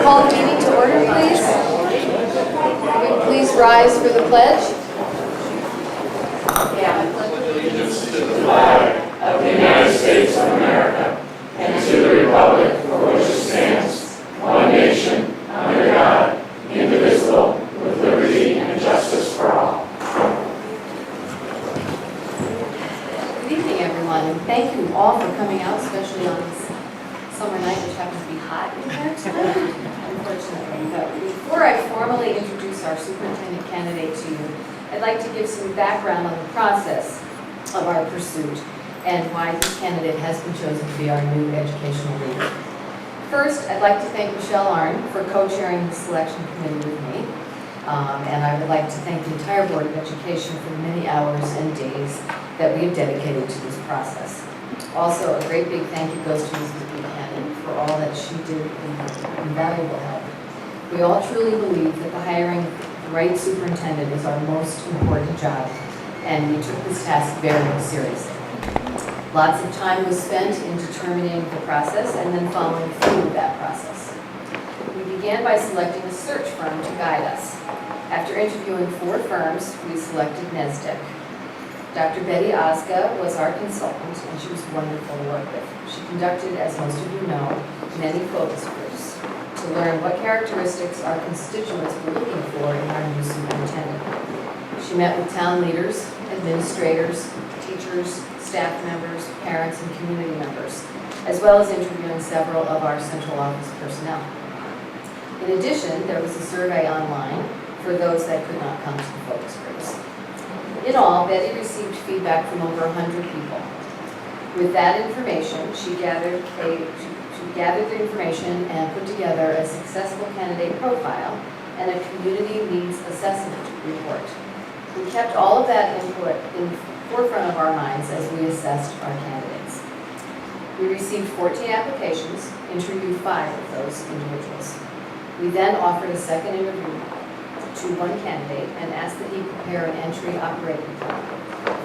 call the meeting to order, please? Would you please rise for the pledge? Allegiance to the flag of the United States of America and to the republic for which it stands, one nation, under God, indivisible, with liberty and justice for all. Good evening, everyone, and thank you all for coming out, especially on this summer night, which happens to be hot in here tonight, unfortunately. But before I formally introduce our superintendent candidate to you, I'd like to give some background on the process of our pursuit and why this candidate has been chosen to be our new educational leader. First, I'd like to thank Michelle Arnn for co-chairing the selection committee with me. And I would like to thank the entire Board of Education for the many hours and days that we have dedicated to this process. Also, a great big thank you goes to Mrs. Buchanan for all that she did in invaluable help. We all truly believe that the hiring the right superintendent is our most important job, and we took this task very seriously. Lots of time was spent in determining the process and then following through with that process. We began by selecting a search firm to guide us. After interviewing 4 firms, we selected NESDEC. Dr. Betty Osga was our consultant, and she was wonderful to work with. She conducted, as most of you know, many focus groups to learn what characteristics our constituents were looking for in our new superintendent. She met with town leaders, administrators, teachers, staff members, parents, and community members, as well as interviewing several of our central office personnel. In addition, there was a survey online for those that could not come to the focus groups. In all, Betty received feedback from over 100 people. With that information, she gathered the information and put together a successful candidate profile and a community needs assessment report. We kept all of that input in the forefront of our minds as we assessed our candidates. We received 14 applications, interviewed 5 of those individuals. We then offered a second interview to one candidate and asked that he prepare an entry operating plan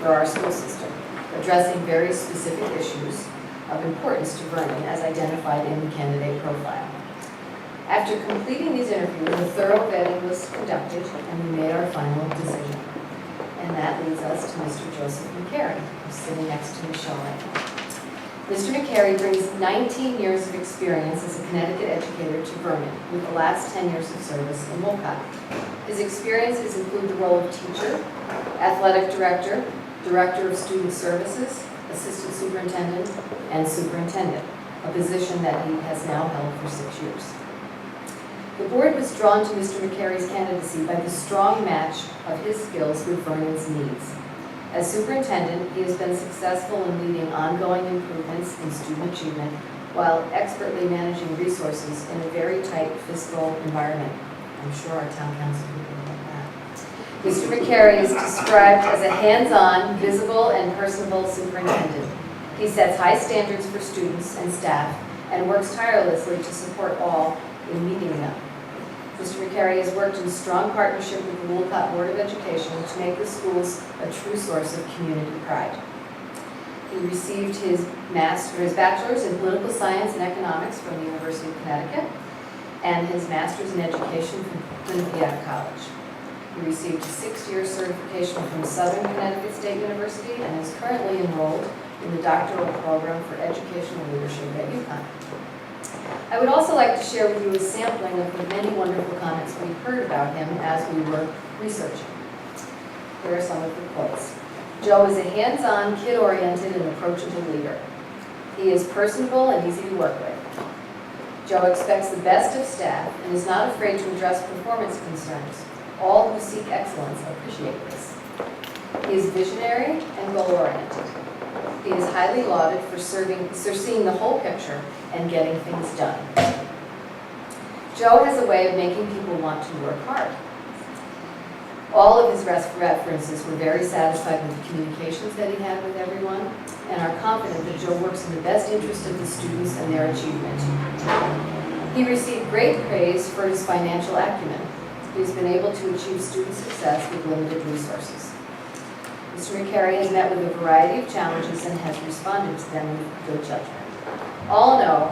for our school system, addressing very specific issues of importance to Vernon as identified in the candidate profile. After completing these interviews, a thorough vetting was conducted and we made our final decision. And that leads us to Mr. Joseph McCary, who's sitting next to Michelle right now. Mr. McCary brings 19 years of experience as a Connecticut educator to Vernon, with the last 10 years of service in Wolcott. His experiences include the role of teacher, athletic director, director of student services, assistant superintendent, and superintendent, a position that he has now held for 6 years. The board was drawn to Mr. McCary's candidacy by the strong match of his skills with Vernon's needs. As superintendent, he has been successful in leading ongoing improvements in student achievement while expertly managing resources in a very tight fiscal environment. I'm sure our town council would agree with that. Mr. McCary is described as a hands-on, visible, and personable superintendent. He sets high standards for students and staff and works tirelessly to support all in meeting them. Mr. McCary has worked in strong partnership with the Wolcott Board of Education to make the schools a true source of community pride. He received his bachelor's in political science and economics from the University of Connecticut and his master's in education from Quinnipiac College. He received a 6-year certification from Southern Connecticut State University and is currently enrolled in the doctoral program for educational leadership at UConn. I would also like to share with you a sampling of the many wonderful comments we heard about him as we were researching. Here are some of the quotes. Joe is a hands-on, kid-oriented, and approachable leader. He is personable and easy to work with. Joe expects the best of staff and is not afraid to address performance concerns. All who seek excellence appreciate this. He is visionary and goal-oriented. He is highly lauded for seeing the whole picture and getting things done. Joe has a way of making people want to work hard. All of his references were very satisfied with the communications that he had with everyone and are confident that Joe works in the best interest of the students and their achievement. He received great praise for his financial acumen. He has been able to achieve student success with limited resources. Mr. McCary has met with a variety of challenges and has responded to them with good judgment. all know,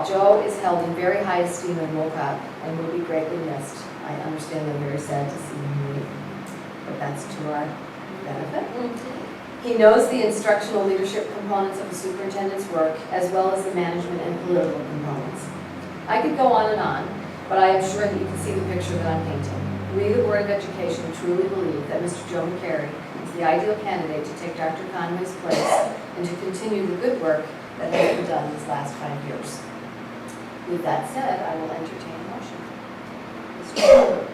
Joe is held in very high esteem in Wolcott and will be greatly missed. I understand they're very sad to see him leave, but that's to our benefit. He knows the instructional leadership components of the superintendent's work, as well as the management and political components. I could go on, but I am sure that you can see the picture that I'm painting. We, the Board of Education, truly believe that Mr. Joe McCary is the ideal candidate to take Dr. Conway's place and to continue the good work that has been done these last 5 years. With that said, I will entertain a motion. Mr. Conway.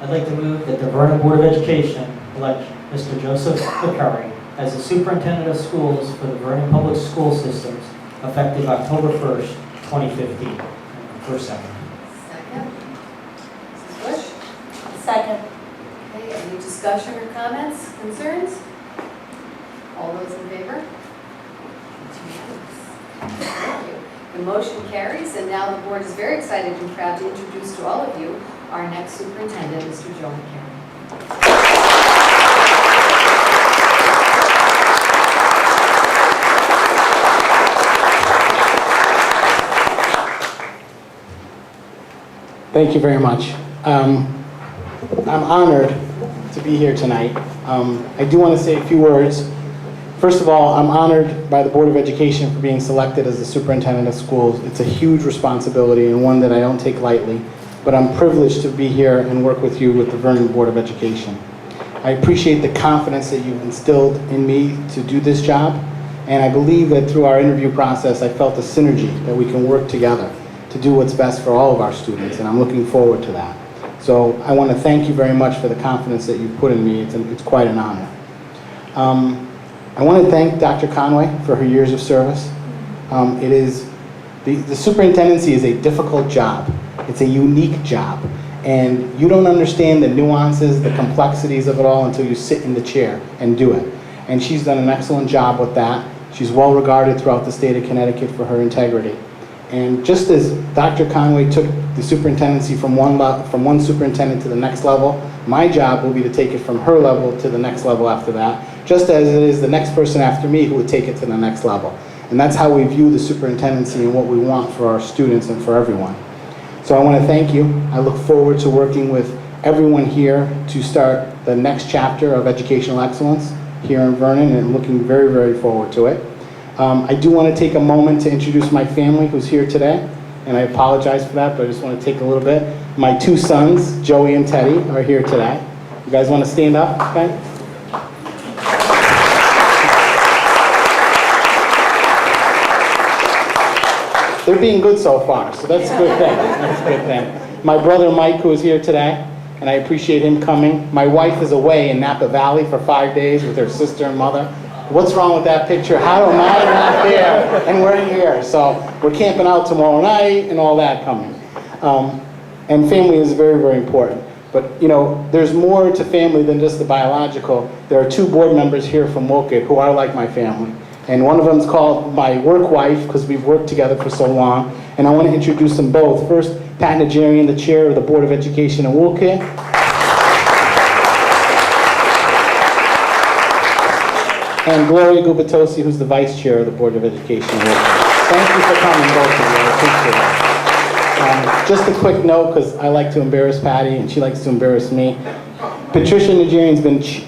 I'd like to move that the Vernon Board of Education elect Mr. Joseph McCurry as the Superintendent of Schools for the Vernon Public School Systems effective October 1st, 2015. First second. Second. Mrs. Bush? Second. Okay, any discussion or comments, concerns? All those in favor? It's unanimous. Thank you. The motion carries, and now the board is very excited and proud to introduce to all of you our next superintendent, Mr. Joe McCary. Thank you very much. I'm honored to be here tonight. I do want to say a few words. First of all, I'm honored by the Board of Education for being selected as the Superintendent of Schools. It's a huge responsibility and one that I don't take lightly, but I'm privileged to be here and work with you with the Vernon Board of Education. I appreciate the confidence that you've instilled in me to do this job, and I believe that through our interview process, I felt a synergy that we can work together to do what's best for all of our students, and I'm looking forward to that. So I want to thank you very much for the confidence that you've put in me. It's quite an honor. I want to thank Dr. Conway for her years of service. The superintendency is a difficult job. It's a unique job, and you don't understand the nuances, the complexities of it all until you sit in the chair and do it. And she's done an excellent job with that. She's well regarded throughout the state of Connecticut for her integrity. And just as Dr. Conway took the superintendency from one superintendent to the next level, my job will be to take it from her level to the next level after that, just as it is the next person after me who would take it to the next level. And that's how we view the superintendency and what we want for our students and for everyone. So I want to thank you. I look forward to working with everyone here to start the next chapter of educational excellence here in Vernon, and I'm looking very, very forward to it. I do want to take a moment to introduce my family who's here today, and I apologize for that, but I just want to take a little bit. My two sons, Joey and Teddy, are here today. You guys want to stand up, okay? They're being good so far, so that's a good thing. That's a good thing. My brother Mike, who is here today, and I appreciate him coming. My wife is away in Napa Valley for 5 days with her sister and mother. What's wrong with that picture? How am I not there and we're here? So we're camping out tomorrow night and all that coming. And family is very, very important. But you know, there's more to family than just the biological. There are two board members here from Wolcott who are like my family. And one of them is called my work wife because we've worked together for so long. And I want to introduce them both. First, Pat Najarian, the chair of the Board of Education in Wolcott. And Gloria Gubitosi, who's the vice chair of the Board of Education in Wolcott. Thank you for coming, both of you. I appreciate it. Just a quick note, because I like to embarrass Patty and she likes to embarrass me. Patricia Najarian's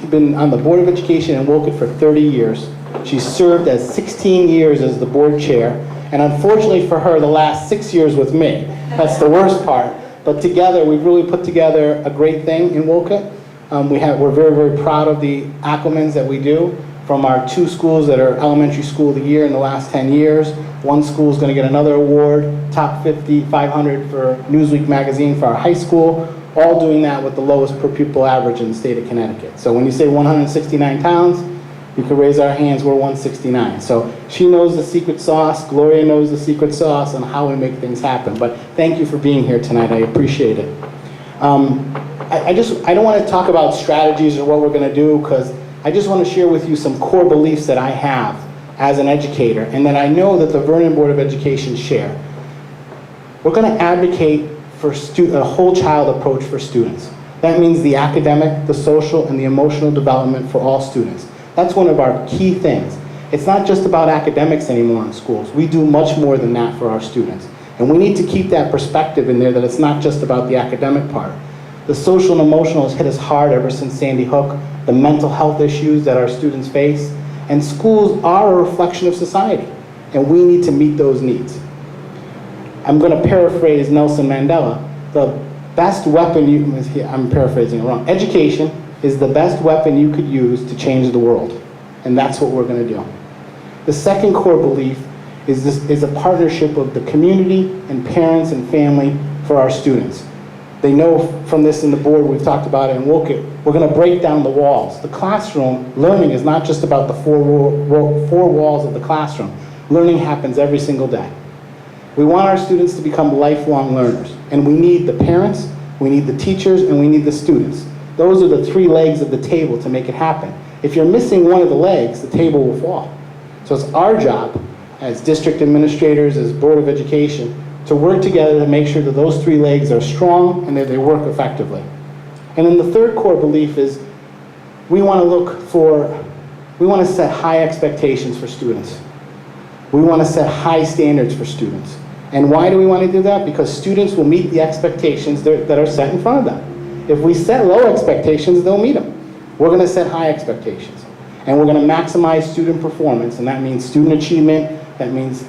been on the Board of Education in Wolcott for 30 years. She's served as 16 years as the board chair, and unfortunately for her, the last 6 years with me. That's the worst part. But together, we've really put together a great thing in Wolcott. We're very, very proud of the acclimens that we do from our two schools that are elementary school of the year in the last 10 years. One school is going to get another award, top 50, 500 for Newsweek magazine for our high school, all doing that with the lowest per pupil average in the state of Connecticut. So when you say 169 towns, you can raise our hands, we're 169. So she knows the secret sauce, Gloria knows the secret sauce on how we make things happen. But thank you for being here tonight, I appreciate it. I don't want to talk about strategies or what we're going to do, because I just want to share with you some core beliefs that I have as an educator and that I know that the Vernon Board of Education share. We're going to advocate for a whole child approach for students. That means the academic, the social, and the emotional development for all students. That's one of our key things. It's not just about academics anymore in schools. We do much more than that for our students. And we need to keep that perspective in there, that it's not just about the academic part. The social and emotional has hit us hard ever since Sandy Hook, the mental health issues that our students face. And schools are a reflection of society, and we need to meet those needs. I'm going to paraphrase Nelson Mandela. The best weapon I'm paraphrasing it wrong. Education is the best weapon you could use to change the world. And that's what we're going to do. The second core belief is a partnership of the community and parents and family for our students. They know from this in the board, we've talked about it, and we're going to break down the walls. The classroom, learning is not just about the four walls of the classroom. Learning happens every single day. We want our students to become lifelong learners, and we need the parents, we need the teachers, and we need the students. Those are the three legs of the table to make it happen. If you're missing one of the legs, the table will fall. So it's our job as district administrators, as Board of Education, to work together to make sure that those three legs are strong and that they work effectively. And then the third core belief is we want to set high expectations for students. We want to set high standards for students. And why do we want to do that? Because students will meet the expectations that are set in front of them. If we set low expectations, they'll meet them. We're going to set high expectations. And we're going to maximize student performance, and that means student achievement, that means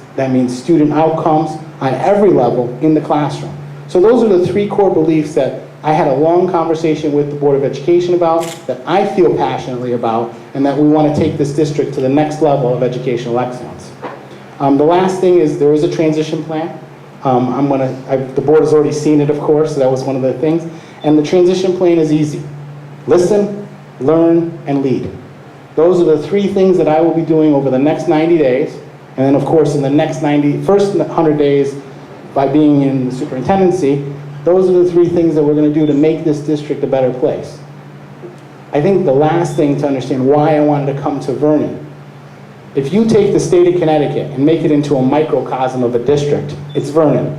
student outcomes on every level in the classroom. So those are the three core beliefs that I had a long conversation with the Board of Education about, that I feel passionately about, and that we want to take this district to the next level of educational excellence. The last thing is there is a transition plan. The board has already seen it, of course, so that was one of the things. And the transition plan is easy. Listen, learn, and lead. Those are the three things that I will be doing over the next 90 days. And then, of course, in the first 100 days, by being in the superintendency, those are the three things that we're going to do to make this district a better place. I think the last thing to understand why I wanted to come to Vernon, if you take the state of Connecticut and make it into a microcosm of a district, it's Vernon.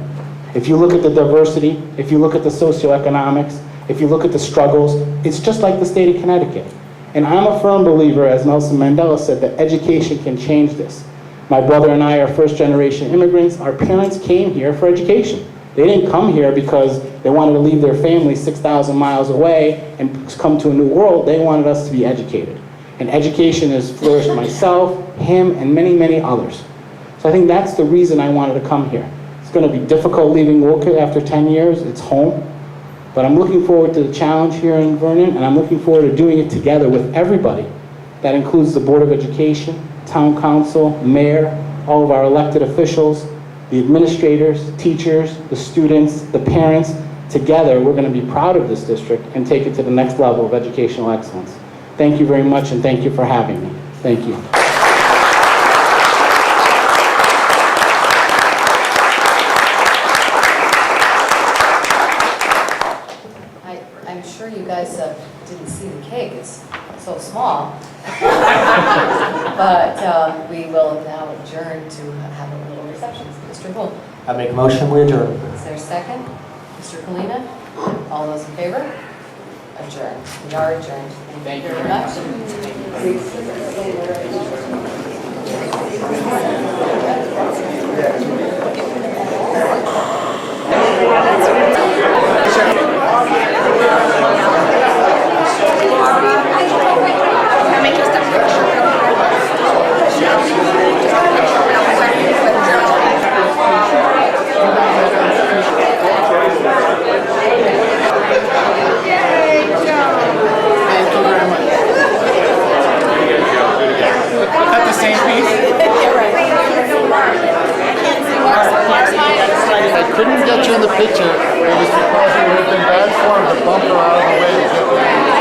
If you look at the diversity, if you look at the socioeconomics, if you look at the struggles, it's just like the state of Connecticut. And I'm a firm believer, as Nelson Mandela said, that education can change this. My brother and I are first-generation immigrants. Our parents came here for education. They didn't come here because they wanted to leave their family 6,000 miles away and come to a new world. They wanted us to be educated. And education has flourished myself, him, and many, many others. So I think that's the reason I wanted to come here. It's going to be difficult leaving Woolkit after 10 years. It's home. But I'm looking forward to the challenge here in Vernon, and I'm looking forward to doing it together with everybody. That includes the Board of Education, Town Council, Mayor, all of our elected officials, the administrators, teachers, the students, the parents. Together, we're going to be proud of this district and take it to the next level of educational excellence. Thank you very much, and thank you for having me. Thank you. I'm sure you guys didn't see the cake. It's so small. But we will now adjourn to have a little reception. Mr. Bull. I make a motion, we adjourn. Is there a second? Mr. Kalina? All those in favor? Adjourned. We are adjourned. Thank you very I couldn't get you in the picture. It was because it would have been bad form to bump her out of the way to get there.